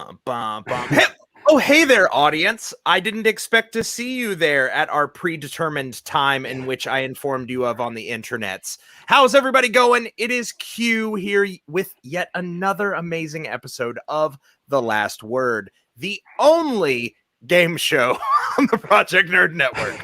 Bum, bum, bum. Hey, oh, hey there, audience. I didn't expect to see you there at our predetermined time in which I informed you of on the internets. How's everybody going? It is Q here with yet another amazing episode of The Last Word, the only game show on the Project Nerd Network.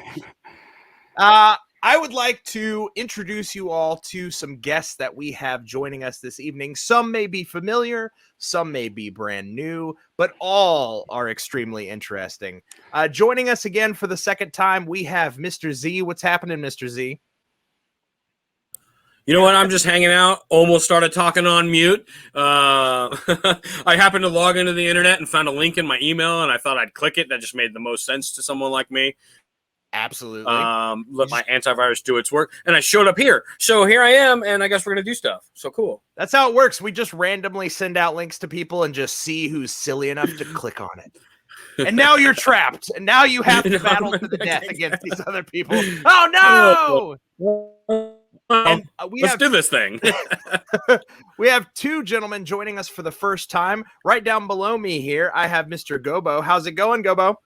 I would like to introduce you all to some guests that we have joining us this evening. Some may be familiar, some may be brand new, but all are extremely interesting. Joining us again for the second time, we have Mr. Z. What's happening, Mr. Z? You know what? I'm just hanging out. Almost started talking on mute. I happened to log into the internet and found a link in my email, and I thought I'd click it. That just made the most sense to someone like me. Absolutely. Let my antivirus do its work, and I showed up here. So here I am, and I guess we're gonna do stuff. So cool. That's how it works. We just randomly send out links to people and just see who's silly enough to click on it. And now you're trapped, and now you have to battle to the death against these other people. Oh no! And let's do this thing. We have two gentlemen joining us for the first time. Right down below me here, I have Mr. Gobo. How's it going, Gobo?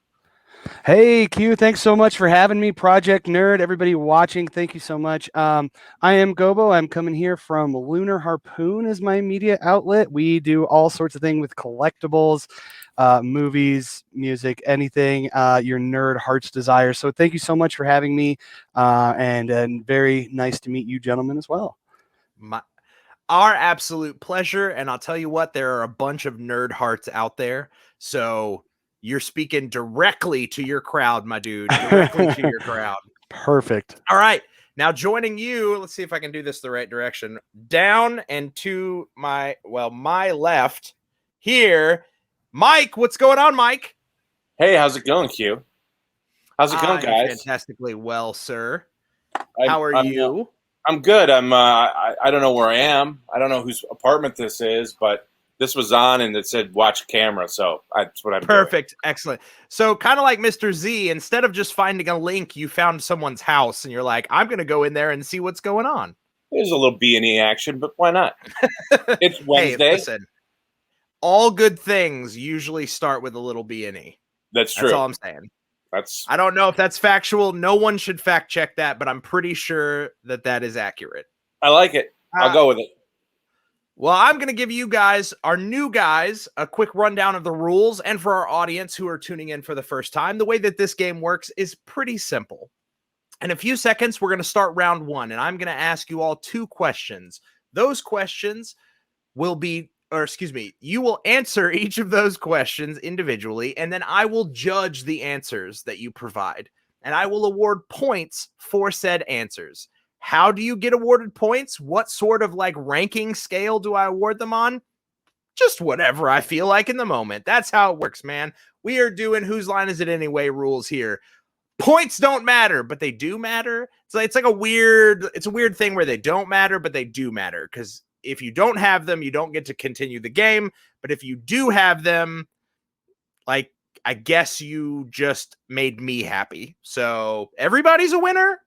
Hey, Q, thanks so much for having me. Project Nerd, everybody watching, thank you so much. I am Gobo. I'm coming here from Lunar Harpoon as my media outlet. We do all sorts of things with collectibles, movies, music, anything your nerd heart's desire. So thank you so much for having me, and very nice to meet you gentlemen as well. Our absolute pleasure, and I'll tell you what, there are a bunch of nerd hearts out there, so you're speaking directly to your crowd, my dude. Directly to your crowd. Perfect. All right. Now joining you, let's see if I can do this the right direction. Down and to my left here, Mike. What's going on, Mike? Hey, how's it going, Q? How's it going, guys? Fantastically well, sir. How are you? I'm good. I don't know where I am. I don't know whose apartment this is, but this was on and it said watch camera, so that's what I'm Perfect. doing. Excellent. So kind of like Mr. Z, instead of just finding a link, you found someone's house and you're like, I'm going to go in there and see what's going on. There's a little B&E action, but why not? It's Wednesday. Hey, listen, all good things usually start with a little B&E. That's true. That's all I'm saying. I don't know if that's factual. No one should fact check that, but I'm pretty sure that that is accurate. I like it. I'll go with it. Well, I'm going to give you guys, our new guys, a quick rundown of the rules. And for our audience who are tuning in for the first time, the way that this game works is pretty simple. In a few seconds, we're going to start round one, and I'm going to ask you all two questions. Those questions will be, you will answer each of those questions individually, and then I will judge the answers that you provide. And I will award points for said answers. How do you get awarded points? What sort of ranking scale do I award them on? Just whatever I feel like in the moment. That's how it works, man. We are doing whose line is it anyway rules here. Points don't matter, but they do matter. It's like a weird thing where they don't matter, but they do matter. Because if you don't have them, you don't get to continue the game. But if you do have them, I guess you just made me happy. So everybody's a winner.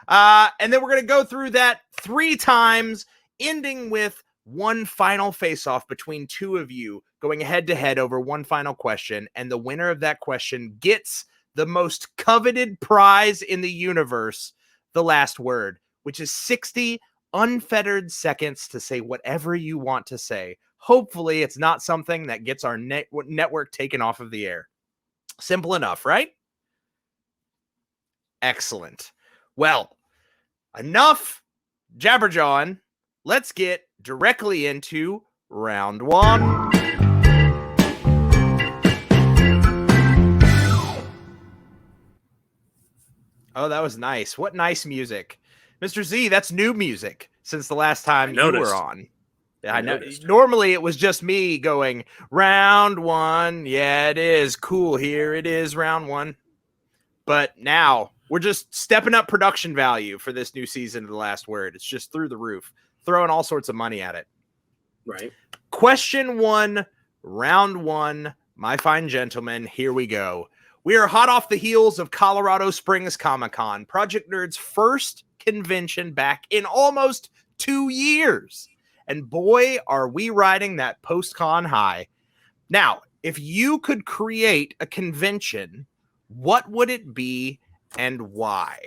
And then we're going to go through that 3 times, ending with one final face-off between two of you, going head-to-head over one final question, and the winner of that question gets the most coveted prize in the universe, The Last Word, which is 60 unfettered seconds to say whatever you want to say. Hopefully, it's not something that gets our network taken off of the air. Simple enough, right? Excellent. Well, enough jabberjawing. Let's get directly into round one. Oh, that was nice. What nice music. Mr. Z, that's new music since the last time you were on. Yeah, I know. Normally it was just me going, round one. Yeah, it is. Cool. Here it is, round one. But now we're just stepping up production value for this new season of The Last Word. It's just through the roof, throwing all sorts of money at it. Right. Question 1, round 1, my fine gentlemen, here we go. We are hot off the heels of Colorado Springs Comic-Con, Project Nerd's first convention back in almost 2 years. And boy, are we riding that post-con high. Now, if you could create a convention, what would it be and why?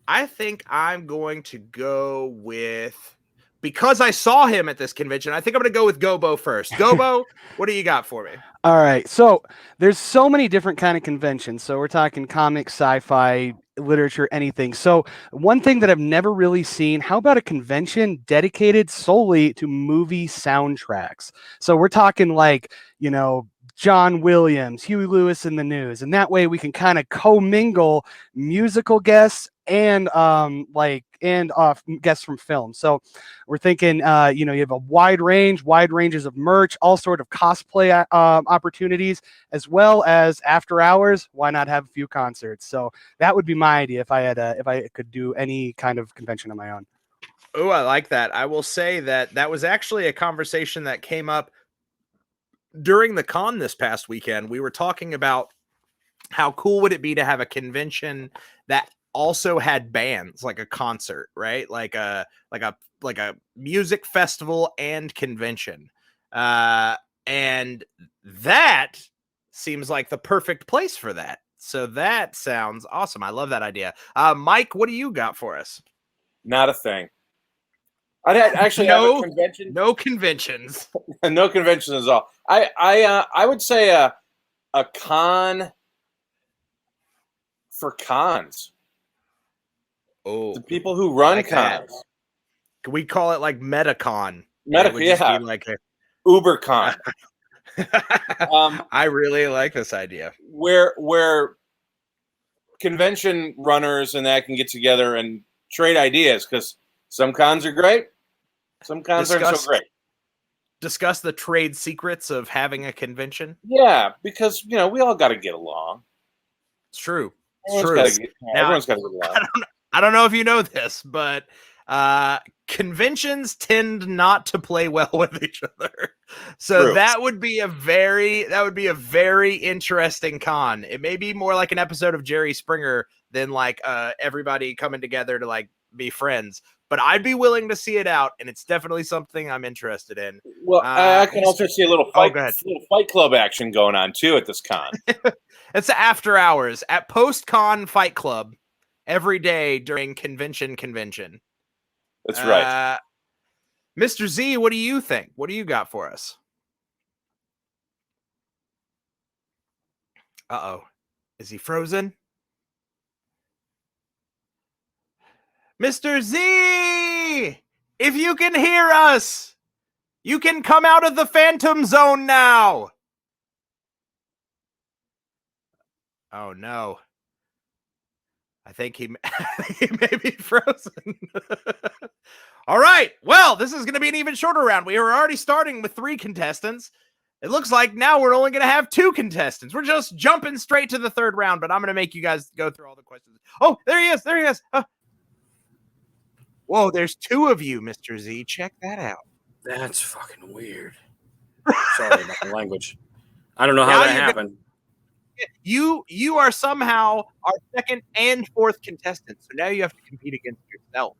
I think I'm going to go with, because I saw him at this convention, I think I'm going to go with Gobo first. Gobo, what do you got for me? All right. So there's so many different kind of conventions. So we're talking comics, sci-fi, literature, anything. So one thing that I've never really seen, how about a convention dedicated solely to movie soundtracks? So we're talking like, John Williams, Huey Lewis in the News, and that way we can kind of commingle musical guests and guests from film. So we're thinking, you have a wide ranges of merch, all sort of cosplay opportunities, as well as after hours. Why not have a few concerts? So that would be my idea if I could do any kind of convention on my own. Oh, I like that. I will say that was actually a conversation that came up during the con this past weekend. We were talking about how cool would it be to have a convention that also had bands, like a concert, right? Like a music festival and convention. And that seems like the perfect place for that. So that sounds awesome. I love that idea. Mike, what do you got for us? Not a thing. I'd actually have a convention. No conventions. No conventions at all. I would say a con for cons. Oh, the people who run like cons. That. Can we call it like MetaCon? Yeah. Like a UberCon. I really like this idea. Where convention runners and that can get together and trade ideas, because some cons are great, some cons aren't so great. Discuss the trade secrets of having a convention. Yeah, because we all got to get along. It's true. Everyone's got to get along. I don't know if you know this, but conventions tend not to play well with each other. So True. that would be a very interesting con. It may be more like an episode of Jerry Springer than like everybody coming together to like be friends. But I'd be willing to see it out, and it's definitely something I'm interested in. Well, I can also see a little fight club action going on too at this con. It's after hours at post-con fight club every day during convention. That's right. Mr. Z, what do you think? What do you got for us? Uh-oh. Is he frozen? Mr. Z! If you can hear us, you can come out of the Phantom Zone now! Oh, no. I think he may be frozen. All right. Well, this is going to be an even shorter round. We were already starting with 3 contestants. It looks like now we're only going to have 2 contestants. We're just jumping straight to the 3rd round, but I'm going to make you guys go through all the questions. Oh, there he is. Whoa, there's 2 of you, Mr. Z. Check that out. That's fucking weird. Sorry about the language. I don't know how that happened. You are somehow our 2nd and 4th contestant, so now you have to compete against yourself.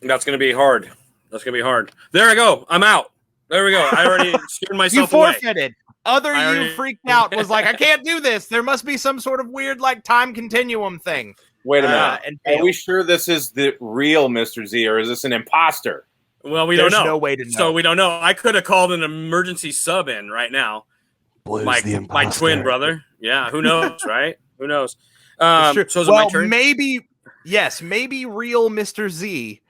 That's going to be hard. There I go. I'm out. There we go. I already scared myself away. You forfeited. You freaked out, was like, I can't do this. There must be some sort of weird like time continuum thing. Wait a minute. Are we sure this is the real Mr. Z, or is this an imposter? Well, we don't know. There's no way to know. So we don't know. I could have called an emergency sub in right now. Blue's my twin brother. Yeah, who knows, right? Who knows? So is it my turn? Maybe real Mr. Z.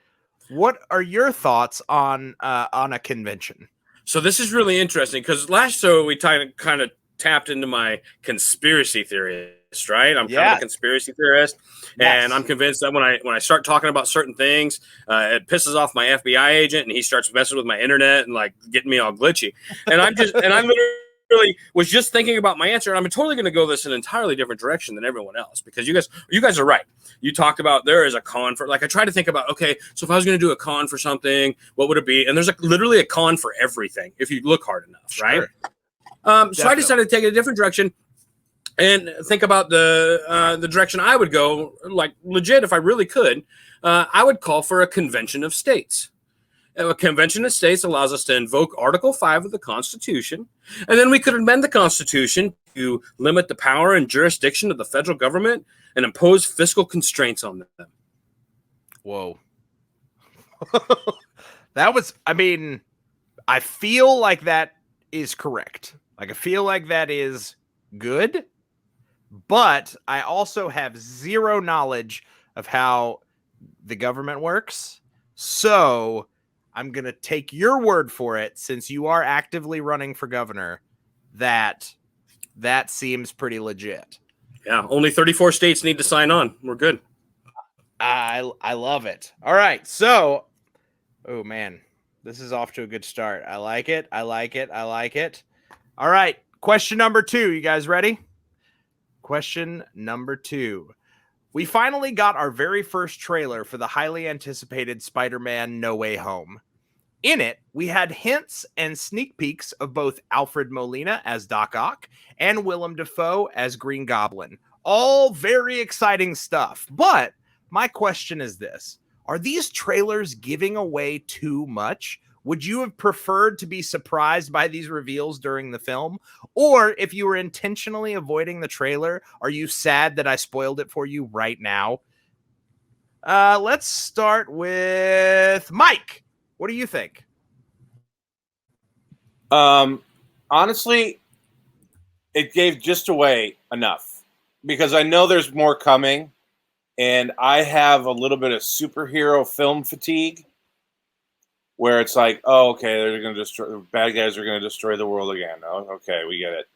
What are your thoughts on a convention? So this is really interesting because last show we kind of tapped into my conspiracy theorist, right? I'm kind of a conspiracy theorist, and I'm convinced that when I start talking about certain things, it pisses off my FBI agent, and he starts messing with my internet and like getting me all glitchy. And I literally was just thinking about my answer, and I'm totally going to go this an entirely different direction than everyone else, because you guys are right. You talked about there is a con for, like, I try to think about, okay, so if I was going to do a con for something, what would it be? And there's literally a con for everything if you look hard enough, right? So I decided to take it a different direction and think about the direction I would go, like legit, if I really could. I would call for a convention of states. A convention of states allows us to invoke Article 5 of the Constitution, and then we could amend the Constitution to limit the power and jurisdiction of the federal government and impose fiscal constraints on them. Whoa. That was, I mean, I feel like that is correct. Like, I feel like that is good, but I also have zero knowledge of how the government works. So I'm going to take your word for it, since you are actively running for governor, that seems pretty legit. Yeah, only 34 states need to sign on. We're good. I love it. All right. So, oh man, this is off to a good start. I like it. I like it. I like it. All right. Question number 2. You guys ready? Question number 2. We finally got our very first trailer for the highly anticipated Spider-Man No Way Home. In it, we had hints and sneak peeks of both Alfred Molina as Doc Ock and Willem Dafoe as Green Goblin. All very exciting stuff. But my question is this: are these trailers giving away too much? Would you have preferred to be surprised by these reveals during the film? Or if you were intentionally avoiding the trailer, are you sad that I spoiled it for you right now? Let's start with Mike. What do you think? Honestly, it gave just away enough, because I know there's more coming, and I have a little bit of superhero film fatigue, where it's like, oh, okay, they're going to destroy, the bad guys are going to destroy the world again. Oh, okay, we get it.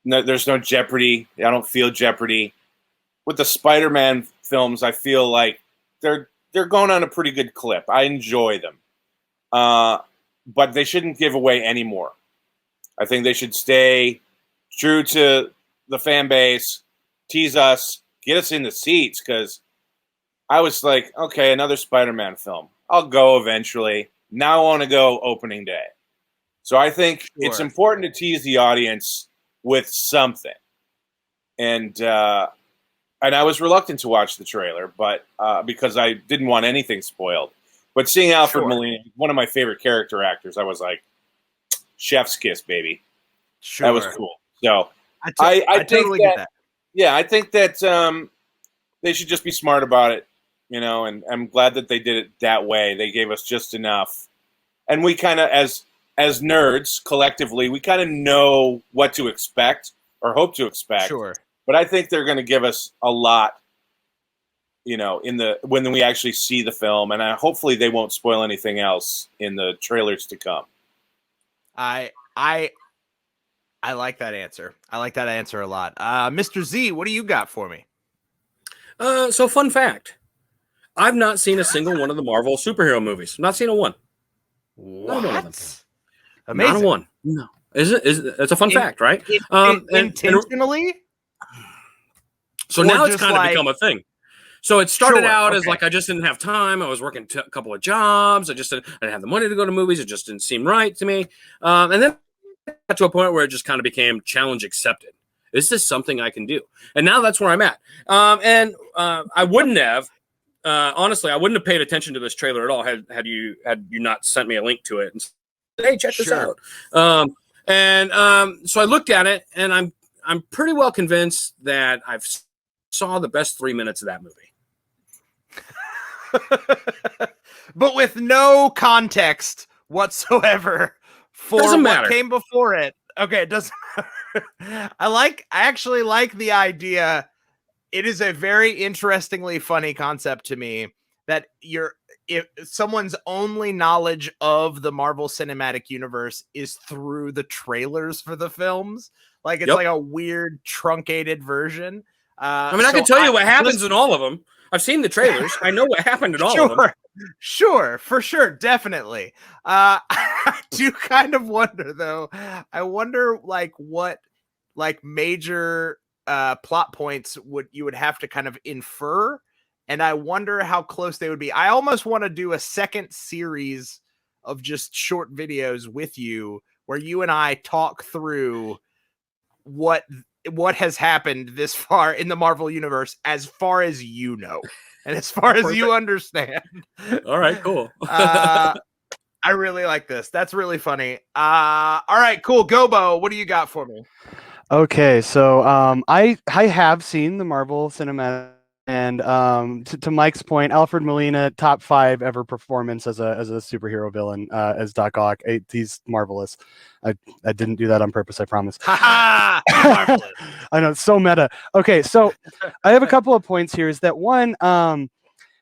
No, there's no jeopardy. I don't feel jeopardy. With the Spider-Man films, I feel like they're going on a pretty good clip. I enjoy them. But they shouldn't give away any more. I think they should stay true to the fan base, tease us, get us in the seats, because I was like, okay, another Spider-Man film. I'll go eventually. Now I want to go opening day. So I think it's important to tease the audience with something. And I was reluctant to watch the trailer, but because I didn't want anything spoiled. But seeing Alfred Molina, one of my favorite character actors, I was like, chef's kiss, baby. That was cool. So I totally get that. Yeah, I think that they should just be smart about it, you know, and I'm glad that they did it that way. They gave us just enough. And we kind of, as nerds, collectively, we kind of know what to expect or hope to expect. Sure. But I think they're going to give us a lot, you know, when we actually see the film, and hopefully they won't spoil anything else in the trailers to come. I like that answer. I like that answer a lot. Mr. Z, what do you got for me? So fun fact. I've not seen a single one of the Marvel superhero movies. Not seen a one. What? Not one of them. Amazing. Not a one. No. It's a fun fact, right? Intentionally? So now it's kind of become a thing. So it started out as like I just didn't have time. I was working a couple of jobs. I didn't have the money to go to movies. It just didn't seem right to me. And then it got to a point where it just kind of became challenge accepted. Is this something I can do? And now that's where I'm at. I wouldn't have, honestly, I wouldn't have paid attention to this trailer at all had you not sent me a link to it and said, hey, check this out. So I looked at it, and I'm pretty well convinced that I've saw the best 3 minutes of that movie. But with no context whatsoever for what came before it. Okay, it doesn't matter. I actually like the idea. It is a very interestingly funny concept to me that if someone's only knowledge of the Marvel Cinematic Universe is through the trailers for the films. Like it's like a weird truncated version. I mean, I can tell you what happens in all of them. I've seen the trailers. I know what happened in all of them. Sure, for sure, definitely. I do kind of wonder, though. I wonder, what major plot points you would have to kind of infer, and I wonder how close they would be. I almost want to do a second series of just short videos with you, where you and I talk through what has happened this far in the Marvel universe, as far as you know. And as far as you understand. All right, cool. I really like this. That's really funny. All right, cool. Gobo, what do you got for me? Okay, so I have seen the Marvel Cinematic, and to Mike's point, Alfred Molina, top 5 ever performance as a superhero villain as Doc Ock. He's marvelous. I didn't do that on purpose, I promise. Marvelous. I know, it's so meta. Okay, so I have a couple of points here. Is that one?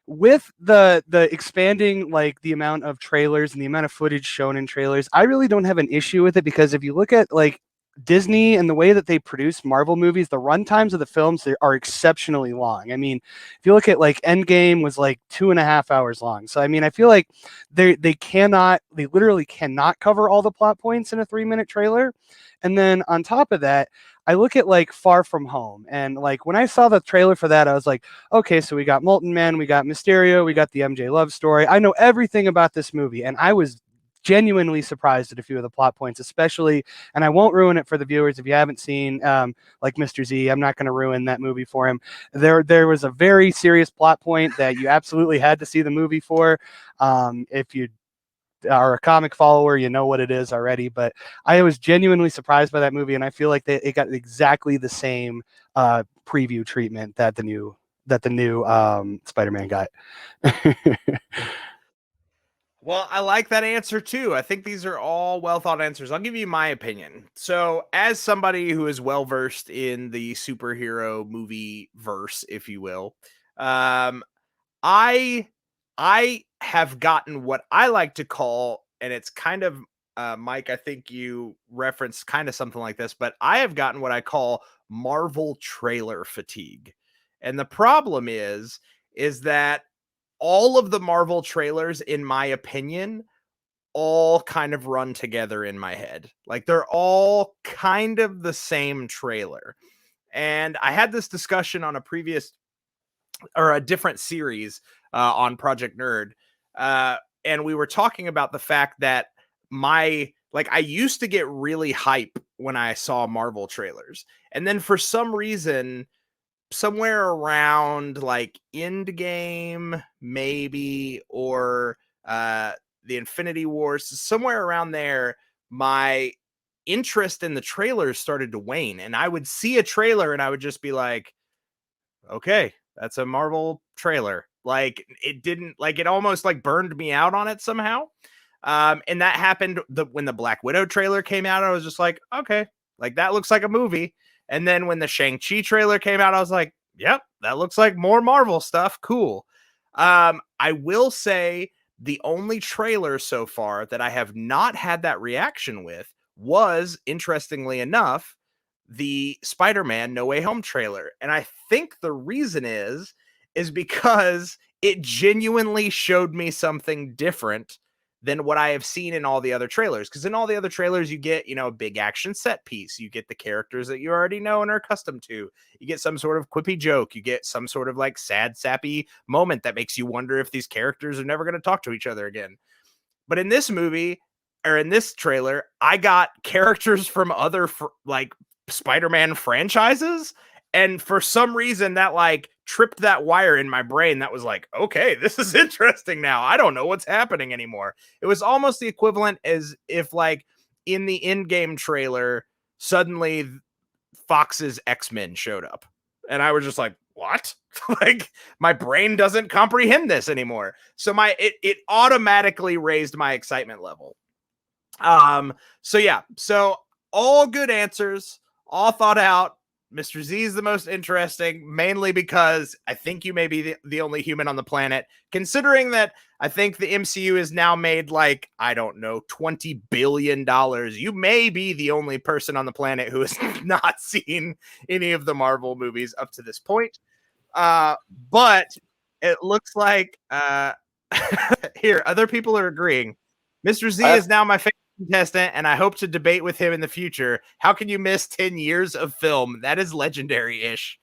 With the expanding, like, the amount of trailers and the amount of footage shown in trailers, I really don't have an issue with it, because if you look at, like, Disney and the way that they produce Marvel movies, the runtimes of the films are exceptionally long. I mean, if you look at, like, Endgame was like 2.5 hours long. So I mean, I feel like they literally cannot cover all the plot points in a 3-minute trailer. And then on top of that, I look at, like, Far From Home, and, like, when I saw the trailer for that, I was like, okay, so we got Molten Man, we got Mysterio, we got the MJ love story. I know everything about this movie, and I was genuinely surprised at a few of the plot points, especially, and I won't ruin it for the viewers if you haven't seen, like, Mr. Z. I'm not going to ruin that movie for him. There was a very serious plot point that you absolutely had to see the movie for. If you are a comic follower, you know what it is already, but I was genuinely surprised by that movie, and I feel like it got exactly the same preview treatment that the new Spider-Man got. Well, I like that answer too. I think these are all well thought answers. I'll give you my opinion. So, as somebody who is well versed in the superhero movie verse, if you will, I have gotten what I like to call, and it's kind of Mike, I think you referenced kind of something like this, but I have gotten what I call Marvel trailer fatigue. And the problem is that all of the Marvel trailers, in my opinion, all kind of run together in my head. Like, they're all kind of the same trailer. And I had this discussion on a different series on Project Nerd. And we were talking about the fact that I used to get really hype when I saw Marvel trailers. And then for some reason, somewhere around like Endgame, maybe, or the Infinity Wars, somewhere around there, my interest in the trailers started to wane. And I would see a trailer and I would just be like, okay, that's a Marvel trailer. Like, it almost like burned me out on it somehow. And that happened when the Black Widow trailer came out. I was just like, okay, like, that looks like a movie. And then when the Shang-Chi trailer came out, I was like, yep, that looks like more Marvel stuff. Cool. I will say the only trailer so far that I have not had that reaction with was, interestingly enough, the Spider-Man No Way Home trailer. And I think the reason is because it genuinely showed me something different than what I have seen in all the other trailers. Because in all the other trailers, you get, a big action set piece. You get the characters that you already know and are accustomed to. You get some sort of quippy joke. You get some sort of like sad, sappy moment that makes you wonder if these characters are never going to talk to each other again. But in this movie, or in this trailer, I got characters from other Spider-Man franchises. And for some reason that like tripped that wire in my brain that was like, okay, this is interesting now. I don't know what's happening anymore. It was almost the equivalent as if, like, in the Endgame trailer, suddenly Fox's X-Men showed up. And I was just like, what? Like, my brain doesn't comprehend this anymore. So it automatically raised my excitement level. So yeah, so all good answers, all thought out. Mr. Z is the most interesting, mainly because I think you may be the only human on the planet, considering that I think the MCU is now made like, I don't know, $20 billion. You may be the only person on the planet who has not seen any of the Marvel movies up to this point. But it looks like here, other people are agreeing. Mr. Z is now my favorite contestant, and I hope to debate with him in the future. How can you miss 10 years of film? That is legendary-ish.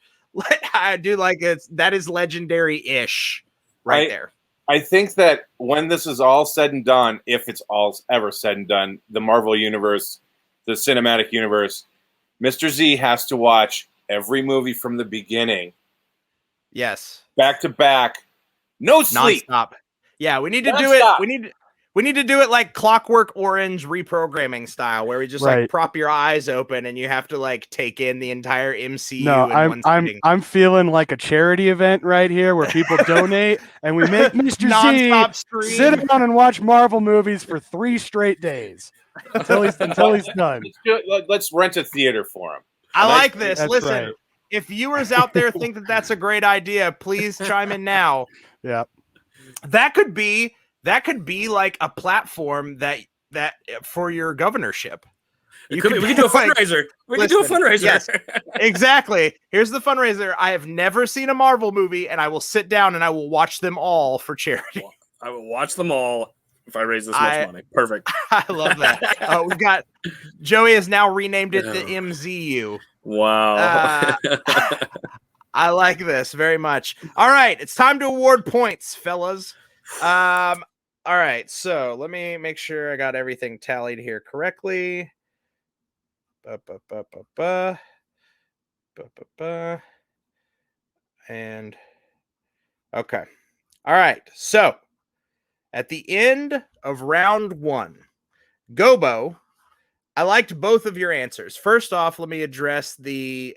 I do like it. That is legendary-ish right there. I think that when this is all said and done, if it's all ever said and done, the Marvel universe, the cinematic universe, Mr. Z has to watch every movie from the beginning. Yes. Back to back No sleep. Nonstop. Yeah, we need to do it. We need to do it like Clockwork Orange reprogramming style, where we just like prop your eyes open and you have to like take in the entire MCU in one sitting. I'm feeling like a charity event right here where people donate and we make Mr. Nonstop Z stream. sit down and watch Marvel movies for 3 straight days until he's done. Let's rent a theater for him. I like this. Listen, if viewers out there think that that's a great idea, please chime in now. Yeah, that could be like a platform that for your governorship. We can do a fundraiser. We can do a fundraiser. Yes, exactly. Here's the fundraiser. I have never seen a Marvel movie, and I will sit down and I will watch them all for charity. I will watch them all if I raise this much money. Perfect. I love that. We've got Joey has now renamed it the MZU. Wow. I like this very much. All right, it's time to award points, fellas. All right, so let me make sure I got everything tallied here correctly. And okay. All right, so at the end of round 1, Gobo, I liked both of your answers. First off, let me address the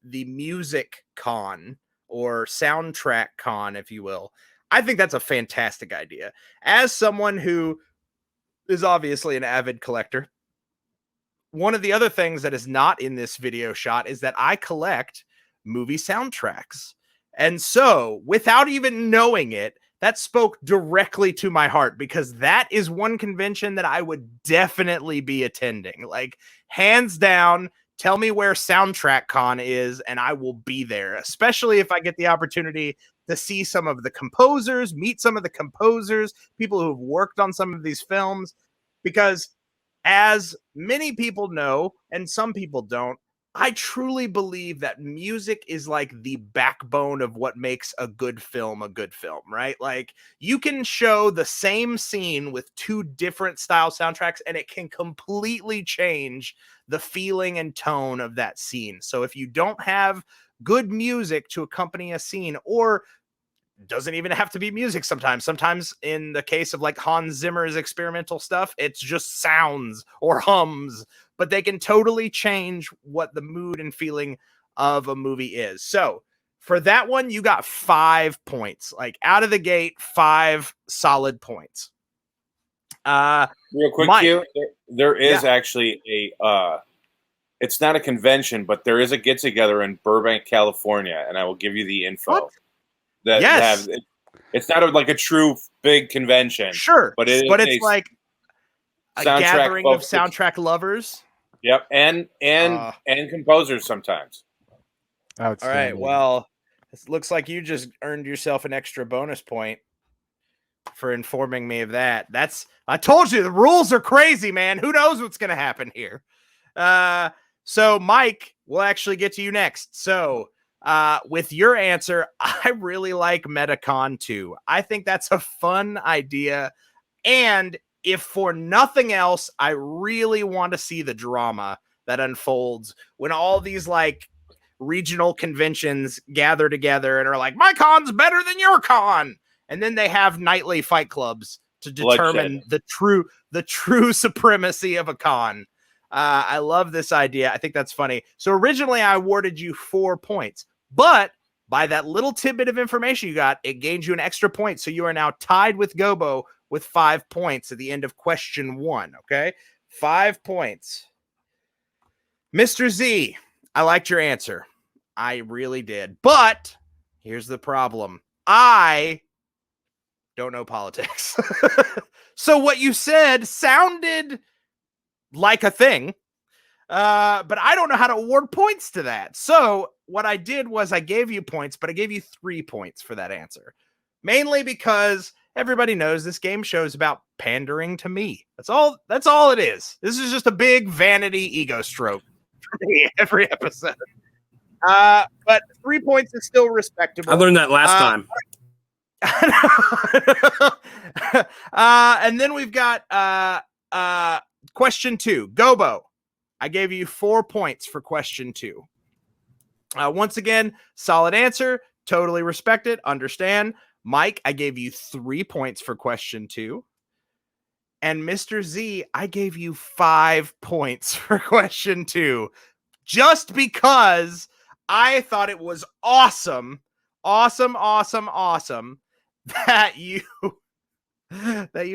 music con or soundtrack con, if you will. I think that's a fantastic idea. As someone who is obviously an avid collector, one of the other things that is not in this video shot is that I collect movie soundtracks. And so, without even knowing it, that spoke directly to my heart, because that is one convention that I would definitely be attending. Like, hands down, tell me where Soundtrack Con is and I will be there, especially if I get the opportunity to see some of the composers, meet some of the composers, people who have worked on some of these films, because as many people know, and some people don't, I truly believe that music is like the backbone of what makes a good film, right? Like, you can show the same scene with 2 different style soundtracks and it can completely change the feeling and tone of that scene. So if you don't have good music to accompany a scene, or doesn't even have to be music sometimes in the case of like Hans Zimmer's experimental stuff, it's just sounds or hums, but they can totally change what the mood and feeling of a movie is. So for that one, you got 5 points, like out of the gate, 5 solid points. Real quick, Q, there is actually a it's not a convention, but there is a get together in Burbank, California, and I will give you the info. What? It's not like a true big convention. Sure, but it's like a gathering of soundtrack lovers. Yep, and composers sometimes. All right, well, it looks like you just earned yourself an extra bonus point for informing me of that. I told you, the rules are crazy, man. Who knows what's going to happen here? So Mike, we'll actually get to you next. So with your answer, I really like Metacon 2. I think that's a fun idea. And if for nothing else, I really want to see the drama that unfolds when all these like regional conventions gather together and are like, my con's better than your con. And then they have nightly fight clubs to determine the true supremacy of a con. I love this idea. I think that's funny. So originally I awarded you 4 points, but by that little tidbit of information you got, it gained you an extra point. So you are now tied with Gobo with 5 points at the end of question 1. Okay. 5 points. Mr. Z, I liked your answer. I really did. But here's the problem. I don't know politics. So what you said sounded like a thing, but I don't know how to award points to that. So what I did was I gave you points, but I gave you 3 points for that answer, mainly because everybody knows this game show is about pandering to me. That's all it is. This is just a big vanity ego stroke for me every episode. But 3 points is still respectable. I learned that last time. And then we've got question 2. Gobo, I gave you 4 points for question 2. Once again, solid answer. Totally respect it. Understand. Mike, I gave you 3 points for question 2. And Mr. Z, I gave you 5 points for question 2. Just because I thought it was awesome that you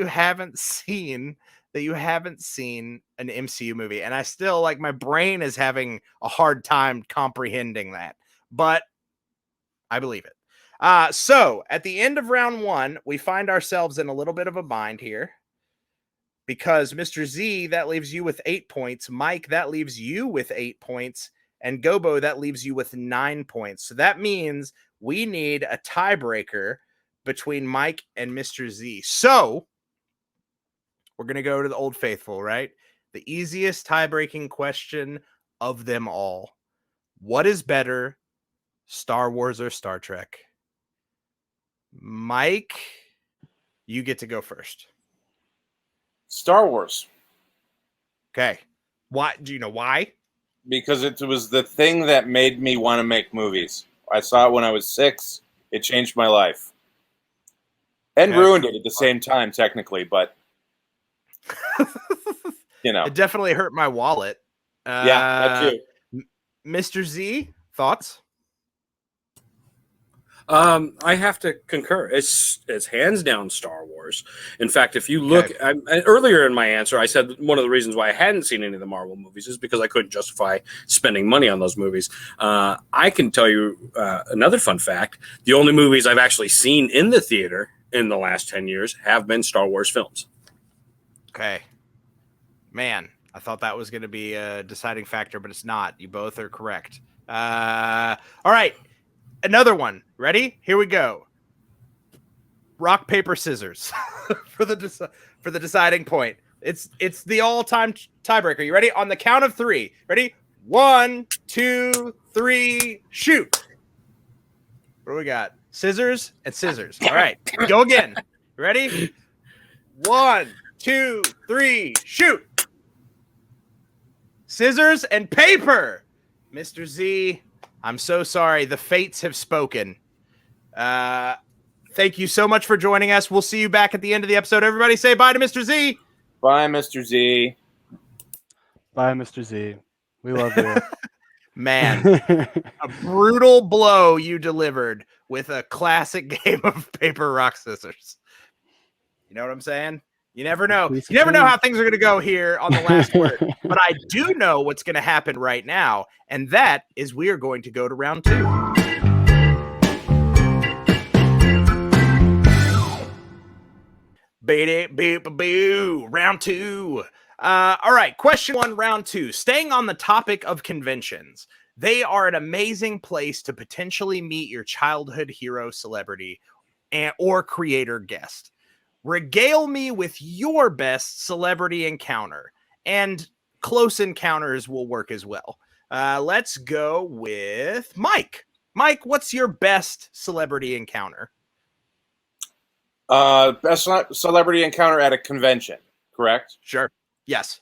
haven't seen an MCU movie. And I still, like, my brain is having a hard time comprehending that, but I believe it. So at the end of round 1, we find ourselves in a little bit of a bind here, because Mr. Z, that leaves you with 8 points. Mike, that leaves you with 8 points. And Gobo, that leaves you with 9 points. So that means we need a tiebreaker between Mike and Mr. Z. So we're going to go to the old faithful, right? The easiest tie-breaking question of them all. What is better, Star Wars or Star Trek? Mike, you get to go first. Star Wars. Okay. Why? Do you know why? Because it was the thing that made me want to make movies. I saw it when I was 6. It changed my life. And ruined it at the same time, technically, but you know. It definitely hurt my wallet. Yeah, that too. Mr. Z, thoughts? I have to concur. It's hands down Star Wars. In fact, if you look earlier in my answer, I said one of the reasons why I hadn't seen any of the Marvel movies is because I couldn't justify spending money on those movies. I can tell you another fun fact. The only movies I've actually seen in the theater in the last 10 years have been Star Wars films. Okay. Man, I thought that was going to be a deciding factor, but it's not. You both are correct. All right. Another one. Ready? Here we go. Rock, paper, scissors for the deciding point. It's the all-time tiebreaker. You ready? On the count of 3. Ready? 1, 2, 3, shoot. What do we got? Scissors and scissors. All right. Go again. Ready? 1, 2, 3, shoot. Scissors and paper. Mr. Z, I'm so sorry. The fates have spoken. Thank you so much for joining us. We'll see you back at the end of the episode. Everybody say bye to Mr. Z. Bye, Mr. Z. Bye, Mr. Z. We love you. Man, a brutal blow you delivered with a classic game of paper, rock, scissors. You know what I'm saying? You never know. You never know how things are going to go here on the last word. But I do know what's going to happen right now, and that is we are going to go to round 2. Round 2. All right, question 1, round 2. Staying on the topic of conventions, they are an amazing place to potentially meet your childhood hero, celebrity, or creator guest. Regale me with your best celebrity encounter, and close encounters will work as well. Let's go with Mike. Mike, what's your best celebrity encounter? Best celebrity encounter at a convention, correct? Sure. Yes.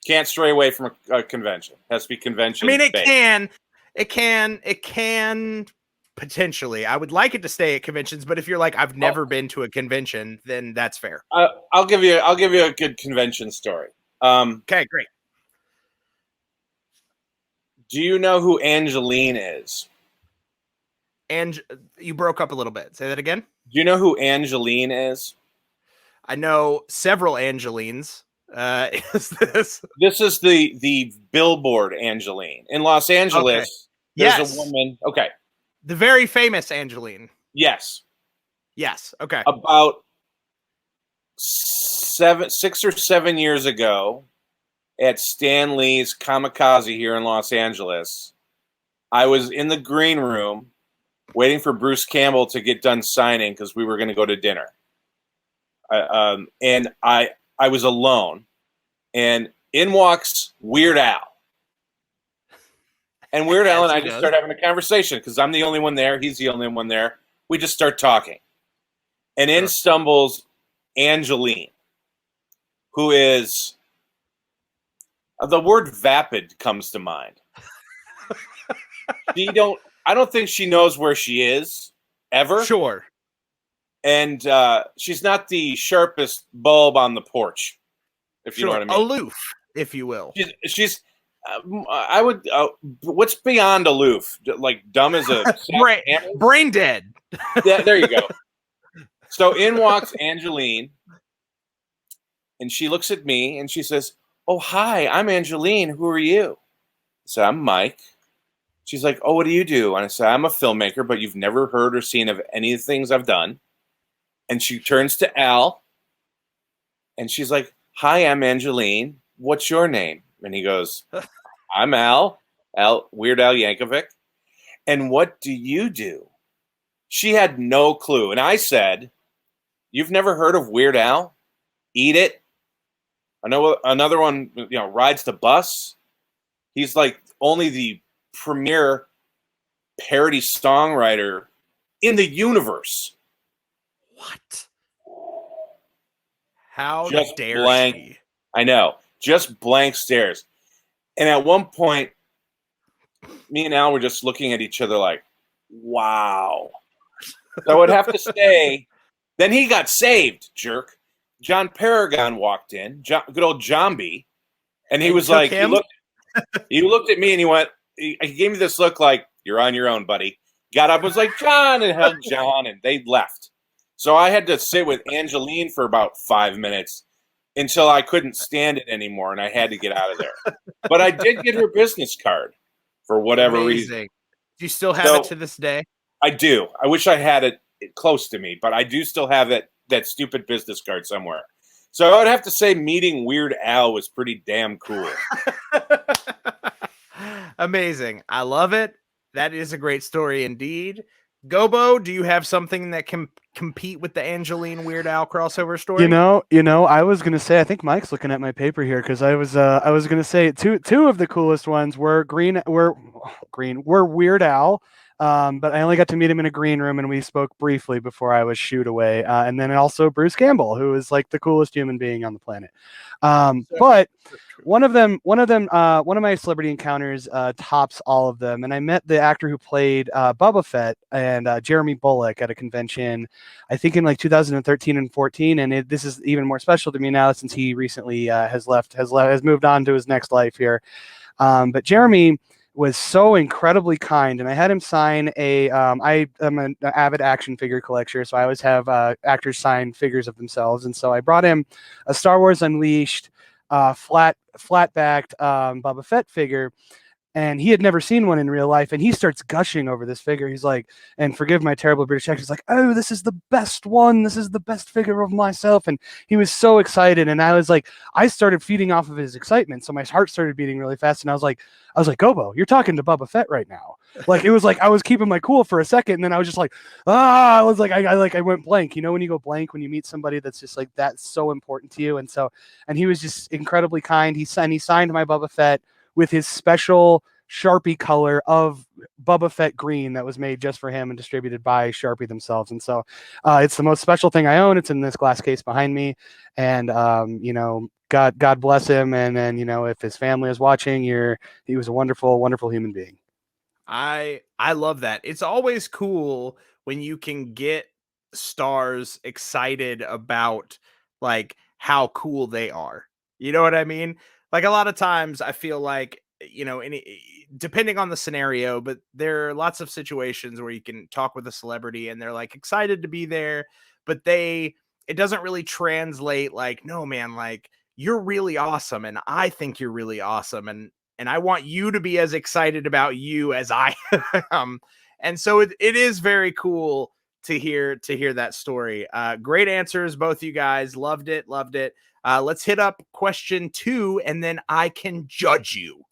Can't stray away from a convention. Has to be convention. I mean, it can potentially. I would like it to stay at conventions, but if you're like, I've never been to a convention, then that's fair. I'll give you a good convention story. Okay, great. Do you know who Angeline is? And you broke up a little bit. Say that again. Do you know who Angeline is? I know several Angelines. Is this? This is the billboard Angeline in Los Angeles. Okay. There's a woman. Okay. The very famous Angeline. Yes. Yes. Okay. About 6 or 7 years ago, at Stan Lee's Kamikaze here in Los Angeles, I was in the green room waiting for Bruce Campbell to get done signing because we were going to go to dinner. And I was alone, and in walks Weird Al. And Weird Al and I just start having a conversation because I'm the only one there. He's the only one there. We just start talking. And in stumbles Angeline, who is, the word vapid comes to mind. I don't think she knows where she is ever. Sure. And she's not the sharpest bulb on the porch, if you know what I mean. Aloof, if you will. She's I would. What's beyond aloof? Like dumb as a brain dead. Yeah, there you go. So in walks Angeline, and she looks at me and she says, "Oh, hi, I'm Angeline. Who are you?" I said, "I'm Mike." She's like, "Oh, what do you do?" And I said, "I'm a filmmaker, but you've never heard or seen of any of the things I've done." And she turns to Al, and she's like, "Hi, I'm Angeline. What's your name?" And he goes, "I'm Al, Weird Al Yankovic. And what do you do?" She had no clue. And I said, "You've never heard of Weird Al? Eat It? I know another one, rides the bus. He's like only the premier parody songwriter in the universe." What? How just dare blank, she? I know. Just blank stares. And at one point, me and Al were just looking at each other like, wow. So I would have to say, then he got saved, jerk. John Paragon walked in, good old Jambi, and he was like, he looked at me and he gave me this look like, "You're on your own, buddy." Got up and was like, "John," and hugged John, and they left. So I had to sit with Angeline for about 5 minutes until I couldn't stand it anymore, and I had to get out of there. But I did get her business card for whatever reason. Do you still have it to this day? I do. I wish I had it close to me, but I do still have that stupid business card somewhere. So I would have to say meeting Weird Al was pretty damn cool. Amazing. I love it. That is a great story indeed. Gobo, do you have something that can compete with the Angeline Weird Al crossover story? You know, I was gonna say, I think Mike's looking at my paper here because I was gonna say two of the coolest ones were Weird Al. But I only got to meet him in a green room, and we spoke briefly before I was shooed away. And then also Bruce Campbell, who is like the coolest human being on the planet. But one of my celebrity encounters tops all of them. And I met the actor who played Boba Fett and Jeremy Bullock at a convention, I think in like 2013 and 14. And this is even more special to me now since he recently has moved on to his next life here. But Jeremy was so incredibly kind, and I had him sign I am an avid action figure collector, so I always have actors sign figures of themselves, and so I brought him a Star Wars Unleashed flat-backed Boba Fett figure, and he had never seen one in real life, and he starts gushing over this figure. He's like, and forgive my terrible British accent, he's like, "Oh, this is the best one. This is the best figure of myself." And he was so excited, and I was like, I started feeding off of his excitement, so my heart started beating really fast, and I was like, "Gobo, you're talking to Boba Fett right now." Like, it was like I was keeping my cool for a second, and then I was just like, I was like, I went blank. You know, when you go blank when you meet somebody that's just like that's so important to you, and he was just incredibly kind. He signed my Boba Fett with his special Sharpie color of Boba Fett green that was made just for him and distributed by Sharpie themselves. And so it's the most special thing I own. It's in this glass case behind me. And, God bless him. And then, if his family is watching, he was a wonderful, wonderful human being. I love that. It's always cool when you can get stars excited about like how cool they are. You know what I mean? Like a lot of times I feel like, depending on the scenario, but there are lots of situations where you can talk with a celebrity and they're like excited to be there, but it doesn't really translate like, "No, man, like you're really awesome. And I think you're really awesome. And I want you to be as excited about you as I am." And so it is very cool to hear that story. Great answers, both you guys. Loved it. Let's hit up question 2, and then I can judge you.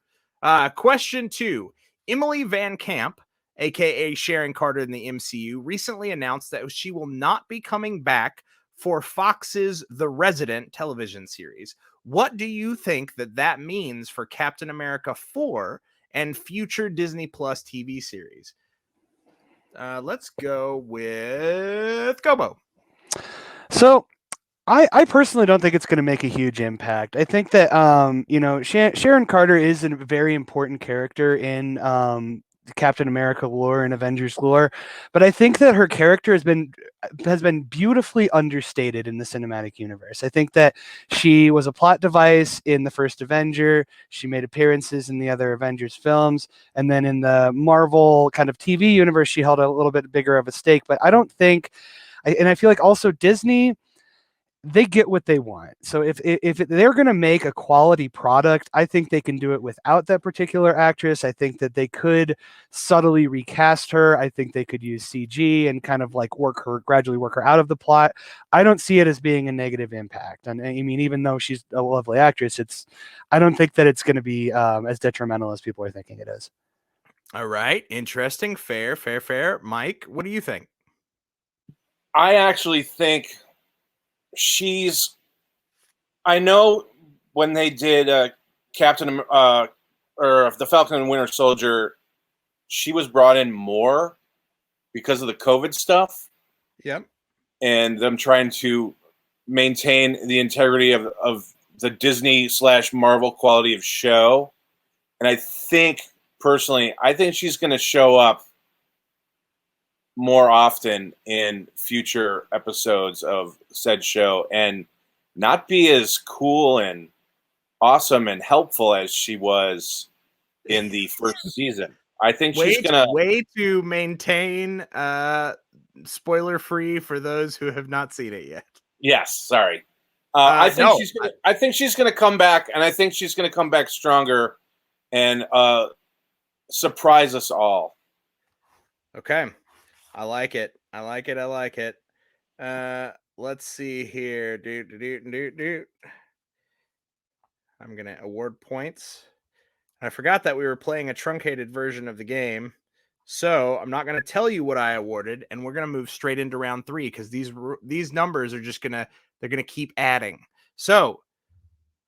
Question 2. Emily Van Camp, aka Sharon Carter in the MCU, recently announced that she will not be coming back for Fox's The Resident television series. What do you think that means for Captain America 4 and future Disney Plus TV series? Let's go with Gobo. So I personally don't think it's going to make a huge impact. I think that Sharon Carter is a very important character in Captain America lore and Avengers lore, but I think that her character has been beautifully understated in the cinematic universe. I think that she was a plot device in the first Avenger. She made appearances in the other Avengers films, and then in the Marvel kind of TV universe, she held a little bit bigger of a stake. But I don't think, and I feel like also Disney, they get what they want. So if they're going to make a quality product, I think they can do it without that particular actress. I think that they could subtly recast her. I think they could use CG and kind of like gradually work her out of the plot. I don't see it as being a negative impact. And I mean, even though she's a lovely actress, I don't think that it's going to be as detrimental as people are thinking it is. All right. Interesting. Fair. Mike, what do you think? I actually think I know when they did Captain or the Falcon and Winter Soldier, she was brought in more because of the COVID stuff. Yep. And them trying to maintain the integrity of the Disney / Marvel quality of show. And I think personally, she's going to show up more often in future episodes of said show and not be as cool and awesome and helpful as she was in the first season. I think she's gonna way to maintain spoiler free for those who have not seen it yet. Yes, sorry. I think she's gonna come back, and I think she's gonna come back stronger and surprise us all. Okay. I like it. Let's see here. I'm going to award points. I forgot that we were playing a truncated version of the game. So I'm not going to tell you what I awarded, and we're going to move straight into round 3 because these numbers are just they're going to keep adding. So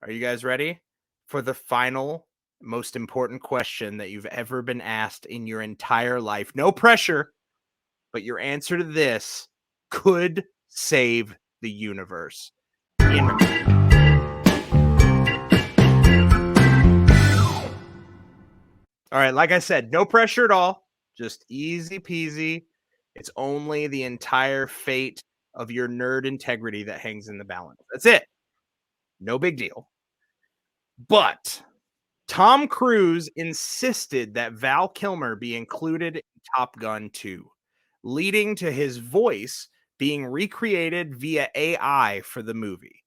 are you guys ready for the final most important question that you've ever been asked in your entire life? No pressure, but your answer to this could save the universe. All right, like I said, no pressure at all. Just easy peasy. It's only the entire fate of your nerd integrity that hangs in the balance. That's it. No big deal. But Tom Cruise insisted that Val Kilmer be included in Top Gun 2, leading to his voice being recreated via AI for the movie.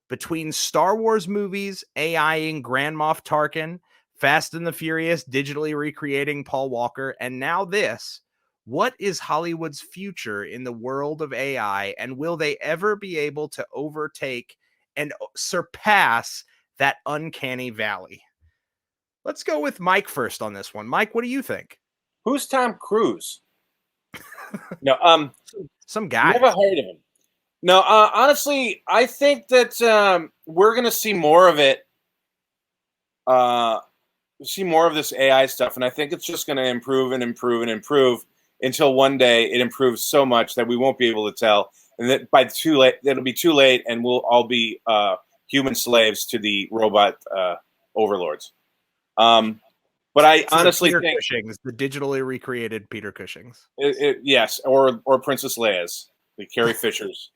Between Star Wars movies, AIing Grand Moff Tarkin, Fast and the Furious digitally recreating Paul Walker, and now this, what is Hollywood's future in the world of AI, and will they ever be able to overtake and surpass that uncanny valley? Let's go with Mike first on this one. Mike, what do you think? Who's Tom Cruise? No, some guy. Never heard of him. No, honestly, I think that we're going to see more of it. See more of this AI stuff, and I think it's just going to improve and improve and improve until one day it improves so much that we won't be able to tell, and that it'll be too late, and we'll all be human slaves to the robot overlords. But I honestly think Cushing's, the digitally recreated Peter Cushing's. Yes, or Princess Leia's, the Carrie Fishers.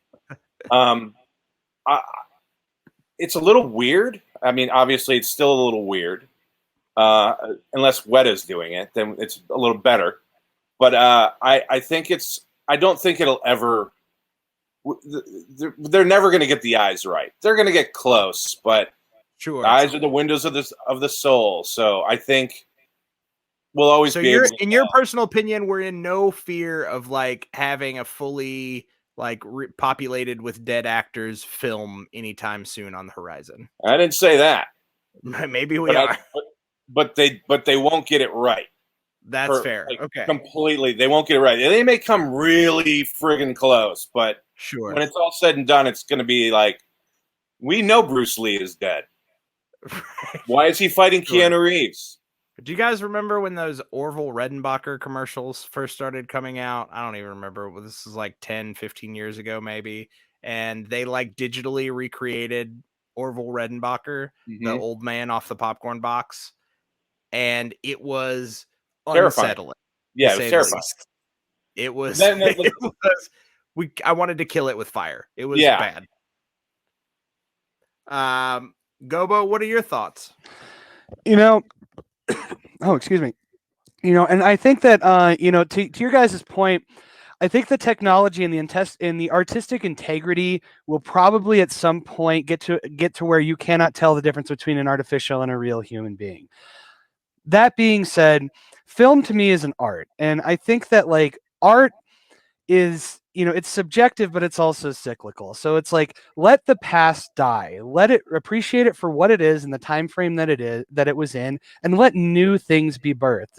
It's a little weird. I mean, obviously, it's still a little weird. Unless Weta's doing it, then it's a little better. But I think I don't think it'll ever. They're never going to get the eyes right. They're going to get close, but sure, the eyes are the windows of the soul. So I think we'll always be able to in your personal opinion, we're in no fear of like having a fully populated with dead actors film anytime soon on the horizon. I didn't say that. Maybe we are. But they won't get it right. That's fair. Okay. Completely. They won't get it right. They may come really friggin' close, but sure, when it's all said and done, it's going to be like, we know Bruce Lee is dead. Right. Why is he fighting Keanu Reeves? Do you guys remember when those Orville Redenbacher commercials first started coming out? I don't even remember. This is like 10, 15 years ago, maybe. And they like digitally recreated Orville Redenbacher, the old man off the popcorn box. And it was unsettling. Yeah, it was terrifying. It was. I wanted to kill it with fire. It was bad. Gobo, what are your thoughts? Oh, excuse me. And I think that to your guys' point, I think the technology and the artistic integrity will probably at some point get to where you cannot tell the difference between an artificial and a real human being. That being said, film to me is an art, and I think that like art is, it's subjective, but it's also cyclical. So it's like, let the past die, appreciate it for what it is and the time frame that it was in, and let new things be birthed.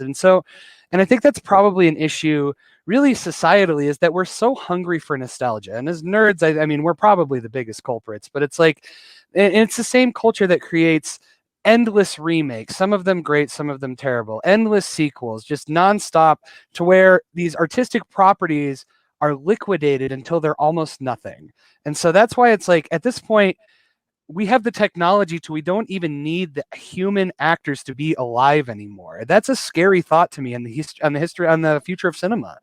And I think that's probably an issue really societally, is that we're so hungry for nostalgia. And as nerds, I mean, we're probably the biggest culprits, but it's like, and it's the same culture that creates endless remakes, some of them great, some of them terrible, endless sequels, just nonstop, to where these artistic properties are liquidated until they're almost nothing. And so that's why it's like, at this point, we have the technology we don't even need the human actors to be alive anymore. That's a scary thought to me on the future of cinema.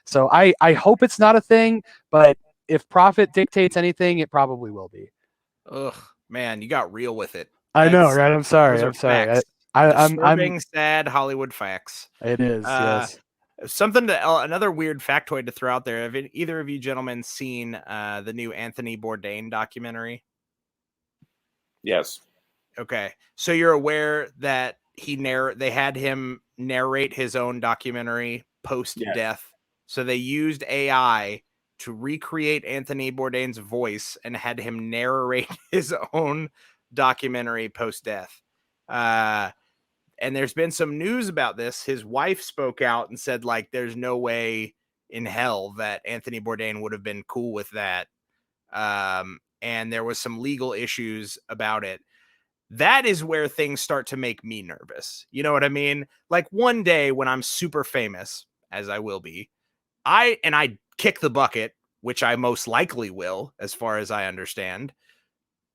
So I hope it's not a thing, but if profit dictates anything, it probably will be. Ugh, man, you got real with it. I know, right? I'm sorry. I'm sad Hollywood facts. It is, yes. Another weird factoid to throw out there. Have either of you gentlemen seen the new Anthony Bourdain documentary? Yes. Okay, so you're aware that they had him narrate his own documentary post-death. Yes. So they used AI to recreate Anthony Bourdain's voice and had him narrate his own documentary post-death. And there's been some news about this. His wife spoke out and said, like, there's no way in hell that Anthony Bourdain would have been cool with that. And there was some legal issues about it. That is where things start to make me nervous. You know what I mean? Like, one day when I'm super famous, as I will be, I kick the bucket, which I most likely will, as far as I understand.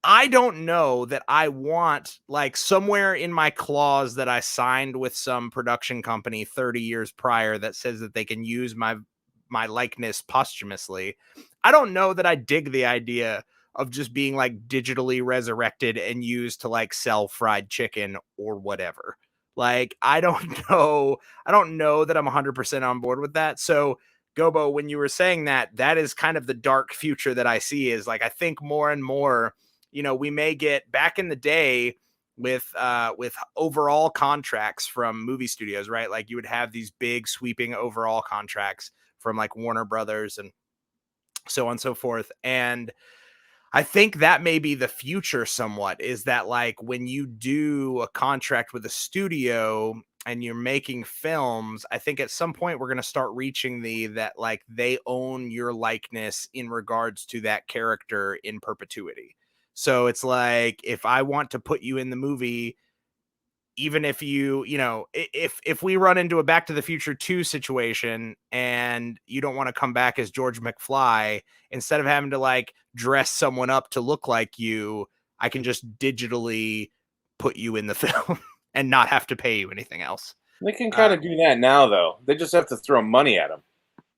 I don't know that I want, like, somewhere in my clause that I signed with some production company 30 years prior that says that they can use my likeness posthumously. I don't know that I dig the idea of just being, like, digitally resurrected and used to, like, sell fried chicken or whatever. Like, I don't know that I'm 100% on board with that. So, Gobo, when you were saying that is kind of the dark future that I see, is like, I think more and more, we may get back in the day with overall contracts from movie studios, right? Like, you would have these big sweeping overall contracts from like Warner Brothers and so on and so forth. And I think that may be the future somewhat, is that, like, when you do a contract with a studio and you're making films, I think at some point we're going to start reaching that like they own your likeness in regards to that character in perpetuity. So it's like, if I want to put you in the movie, even if if we run into a Back to the Future 2 situation and you don't want to come back as George McFly, instead of having to like dress someone up to look like you, I can just digitally put you in the film and not have to pay you anything else. They can kind of do that now, though. They just have to throw money at them.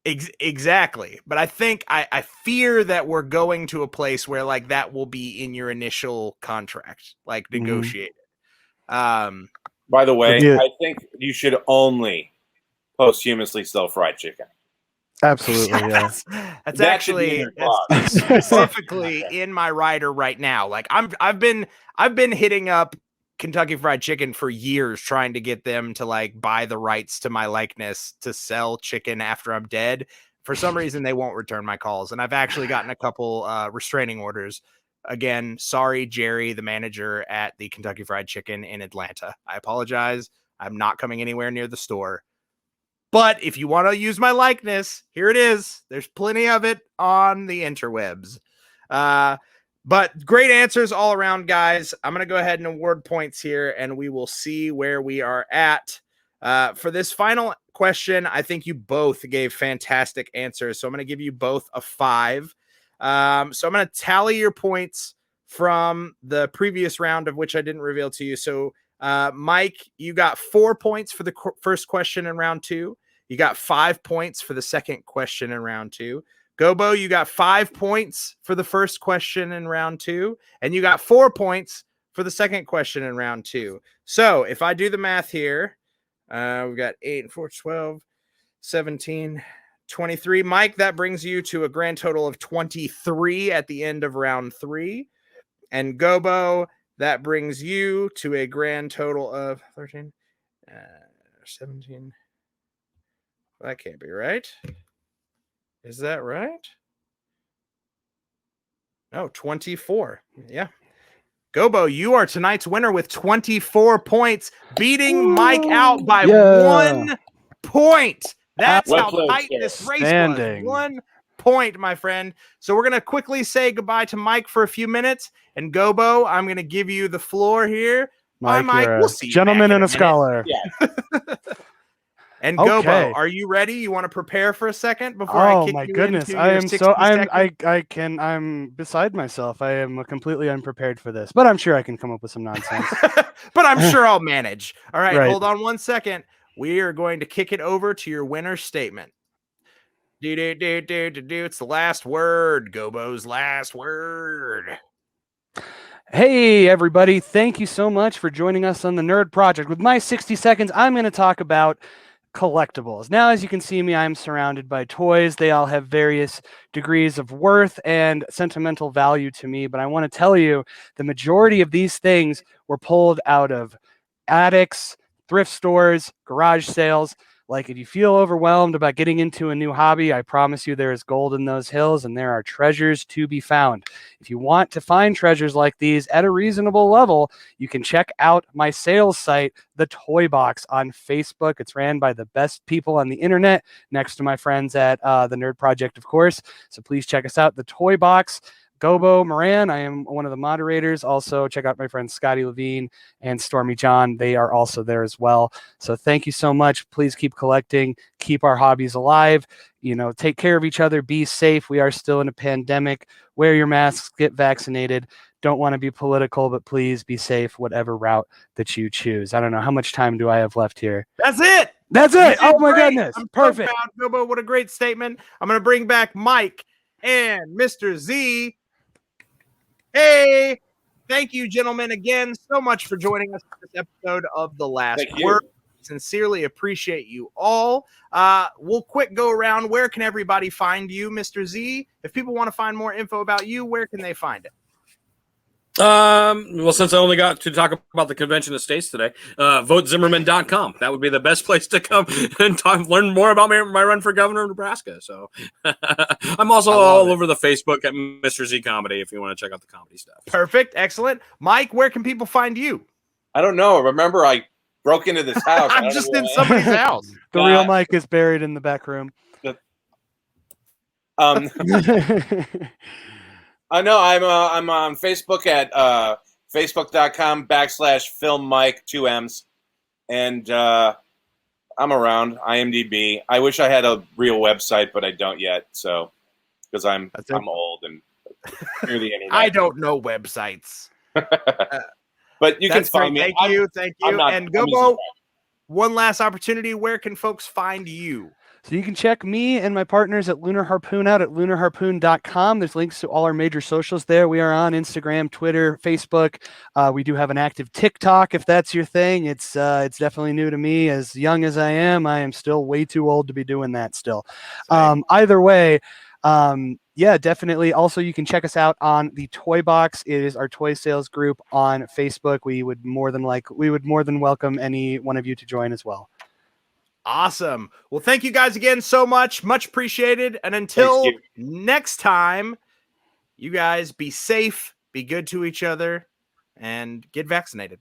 Exactly. But I think I fear that we're going to a place where, like, that will be in your initial contract, like, negotiated. By the way, I think you should only posthumously sell fried chicken. Absolutely, yeah. That's actually specifically in my rider right now. Like, I've been hitting up Kentucky Fried Chicken for years, trying to get them to like buy the rights to my likeness to sell chicken after I'm dead. For some reason, they won't return my calls, and I've actually gotten a couple restraining orders. Again, sorry, Jerry, the manager at the Kentucky Fried Chicken in Atlanta. I apologize. I'm not coming anywhere near the store. But if you want to use my likeness, here it is. There's plenty of it on the interwebs. But great answers all around, guys. I'm going to go ahead and award points here, and we will see where we are at. For this final question, I think you both gave fantastic answers, so I'm going to give you both a 5. So I'm going to tally your points from the previous round, of which I didn't reveal to you. So Mike, you got 4 points for the first question in round 2. You got 5 points for the second question in round 2. Gobo, you got 5 points for the first question in round 2, and you got 4 points for the second question in round 2. So if I do the math here, we've got 8 and 4, 12, 17, 23. Mike, that brings you to a grand total of 23 at the end of round 3. And Gobo, that brings you to a grand total of 13, 17. That can't be right. Is that right? No, 24. Yeah. Gobo, you are tonight's winner with 24 points, beating Mike out by 1 point. That's how tight this race was. 1 point, my friend. So we're going to quickly say goodbye to Mike for a few minutes. And Gobo, I'm going to give you the floor here. Bye, Mike. We'll see you. Gentleman and a scholar. Yeah. And Gobo, are you ready? You want to prepare for a second before I kick you goodness. into I your am 60 so seconds? I'm beside myself. I am completely unprepared for this, but I'm sure I can come up with some nonsense. But I'm sure I'll manage. All right, hold on 1 second. We are going to kick it over to your winner's statement. It's the last word. Gobo's last word. Hey, everybody. Thank you so much for joining us on the Nerd Project. With my 60 seconds, I'm going to talk about collectibles. Now, as you can see me, I'm surrounded by toys. They all have various degrees of worth and sentimental value to me, but I want to tell you the majority of these things were pulled out of attics, thrift stores, garage sales. Like, if you feel overwhelmed about getting into a new hobby, I promise you there is gold in those hills and there are treasures to be found. If you want to find treasures like these at a reasonable level, you can check out my sales site, The Toy Box, on Facebook. It's ran by the best people on the internet, next to my friends at the Nerd Project, of course. So please check us out, The Toy Box. Gobo Moran, I am one of the moderators. Also, check out my friends Scotty Levine and Stormy John. They are also there as well. So thank you so much. Please keep collecting, keep our hobbies alive. Take care of each other, be safe. We are still in a pandemic. Wear your masks, get vaccinated. Don't want to be political, but please be safe, whatever route that you choose. I don't know. How much time do I have left here? That's it. That's it. Oh my goodness. I'm perfect. So proud, Gobo. What a great statement. I'm going to bring back Mike and Mr. Z. Hey, thank you, gentlemen, again so much for joining us for this episode of The Last Word. Sincerely appreciate you all. We'll quick go around. Where can everybody find you, Mr. Z? If people want to find more info about you, where can they find it? Well, since I only got to talk about the convention of states today, votezimmerman.com. That would be the best place to come and learn more about my run for governor of Nebraska. So I'm also all over the Facebook at Mr. Z Comedy if you want to check out the comedy stuff. Perfect. Excellent. Mike, where can people find you? I don't know. Remember, I broke into this house. I'm just in somebody's house. The real Mike is buried in the back room. I know I'm on Facebook at facebook.com/filmmike 2 M's, and I'm around IMDb. I wish I had a real website, but I don't yet. So because I'm old and through the internet, I don't know websites. But you can find me. Thank you. And Gobo, one last opportunity. Where can folks find you? So you can check me and my partners at Lunar Harpoon out at lunarharpoon.com. There's links to all our major socials there. We are on Instagram, Twitter, Facebook. We do have an active TikTok if that's your thing. It's definitely new to me. As young as I am still way too old to be doing that still. Either way, yeah, definitely. Also, you can check us out on the Toy Box. It is our toy sales group on Facebook. We would more than welcome any one of you to join as well. Awesome. Well, thank you guys again so much. Much appreciated. And until next time, you guys be safe, be good to each other, and get vaccinated.